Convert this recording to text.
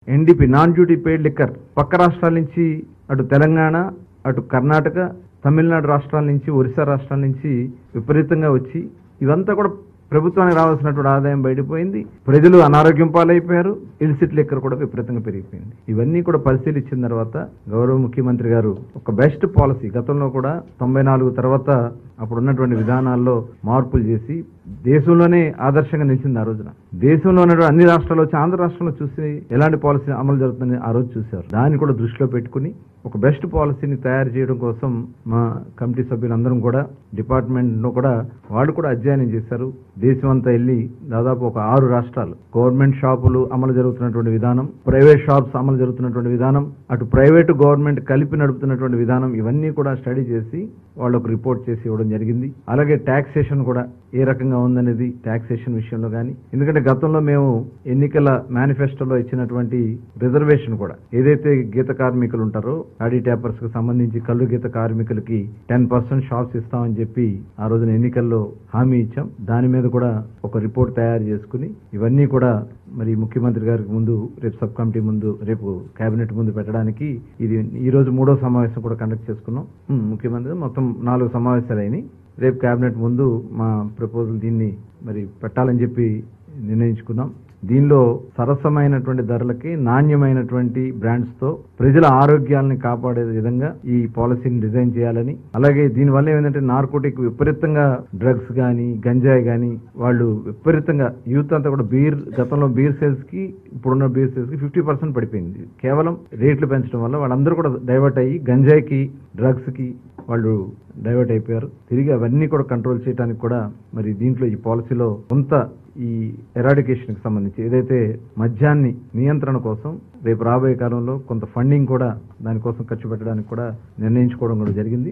NDP non duty paid liquor పక్క రాష్ట్రాల నుంచి అటు తెలంగాణ, అటు కర్ణాటక, తమిళనాడు రాష్ట్రాల నుంచి, ఒరిస్సా రాష్ట్రాల నుంచి విపరీతంగా వచ్చి ఇవంతా కూడా ప్రభుత్వానికి రావాల్సినటువంటి ఆదాయం బయటపోయింది. ప్రజలు అనారోగ్యం పాలైపోయారు. ఇల్సిట్ లిక్కర్ కూడా విపరీతంగా పెరిగిపోయింది. ఇవన్నీ కూడా పరిశీలించిన తర్వాత గౌరవ ముఖ్యమంత్రి గారు ఒక బెస్ట్ పాలసీ, గతంలో కూడా 94 తర్వాత అప్పుడున్నటువంటి విధానాల్లో మార్పులు చేసి దేశంలోనే ఆదర్శంగా నిలిచింది. ఆ రోజున దేశంలో ఉన్నటువంటి అన్ని రాష్ట్రాల్లో వచ్చి ఆంధ్ర రాష్ట్రంలో చూసి ఎలాంటి పాలసీ అమలు జరుగుతుందని ఆ రోజు చూశారు. దాన్ని కూడా దృష్టిలో పెట్టుకుని ఒక బెస్ట్ పాలసీని తయారు చేయడం కోసం మా కమిటీ సభ్యులందరం కూడా డిపార్ట్మెంట్లో కూడా వాళ్ళు కూడా అధ్యయనం చేశారు. దేశం అంతా వెళ్ళి దాదాపు ఒక 6 రాష్ట్రాలు గవర్నమెంట్ షాపులు అమలు జరుగుతున్నటువంటి విధానం, ప్రైవేట్ షాప్స్ అమలు జరుగుతున్నటువంటి విధానం, అటు ప్రైవేటు గవర్నమెంట్ కలిపి నడుపుతున్నటువంటి విధానం, ఇవన్నీ కూడా స్టడీ చేసి వాళ్ళకు రిపోర్ట్ చేసి ఇవ్వడం జరిగింది. అలాగే ట్యాక్సేషన్ కూడా ఏ రకంగా ఉందనేది ట్యాక్సేషన్ విషయంలో కానీ, ఎందుకంటే గతంలో మేము ఎన్నికల మేనిఫెస్టోలో ఇచ్చినటువంటి రిజర్వేషన్ కూడా ఏదైతే గీత కార్మికులు ఉంటారో ఆడి ట్యాపర్స్ కు సంబంధించి కళ్ళు గీత కార్మికులకి 10% షాప్స్ ఇస్తామని చెప్పి ఆ రోజున ఎన్నికల్లో హామీ ఇచ్చాం. దాని మీద కూడా ఒక రిపోర్ట్ తయారు చేసుకుని ఇవన్నీ కూడా మరి ముఖ్యమంత్రి గారికి ముందు రేపు సబ్ కమిటీ ముందు రేపు కేబినెట్ ముందు పెట్టడానికి ఇది ఈ రోజు 3వ సమావేశం కూడా కండక్ట్ చేసుకున్నాం. ముఖ్యమంత్రి మొత్తం 4 సమావేశాలు అయినాయి. రేపు కేబినెట్ ముందు మా ప్రపోజల్ దీన్ని మరి పెట్టాలని చెప్పి నిర్ణయించుకున్నాం. దీనిలో సరసమైనటువంటి ధరలకి నాణ్యమైనటువంటి బ్రాండ్స్ తో ప్రజల ఆరోగ్యాలను కాపాడే విధంగా ఈ పాలసీని డిజైన్ చేయాలని, అలాగే దీనివల్ల ఏంటంటే నార్కోటిక్ విపరీతంగా డ్రగ్స్ కానీ గంజాయి కానీ వాళ్ళు విపరీతంగా యూత్ అంతా కూడా గతంలో బీర్ సేల్స్ కి ఇప్పుడున్న బీర్ సేల్స్ కి 50% పడిపోయింది. కేవలం రేట్లు పెంచడం వల్ల వాళ్ళందరూ కూడా డైవర్ట్ అయ్యి గంజాయికి, డ్రగ్స్ కి వాళ్ళు డైవర్ట్ అయిపోయారు. తిరిగి అవన్నీ కూడా కంట్రోల్ చేయడానికి కూడా మరి దీంట్లో ఈ పాలసీలో కొంత ఈ ఎరాడికేషన్ కి సంబంధించి ఏదైతే మద్యాన్ని నియంత్రణ కోసం రేపు రాబోయే కాలంలో కొంత ఫండింగ్ కూడా దానికోసం ఖర్చు పెట్టడానికి కూడా నిర్ణయించుకోవడం కూడా జరిగింది.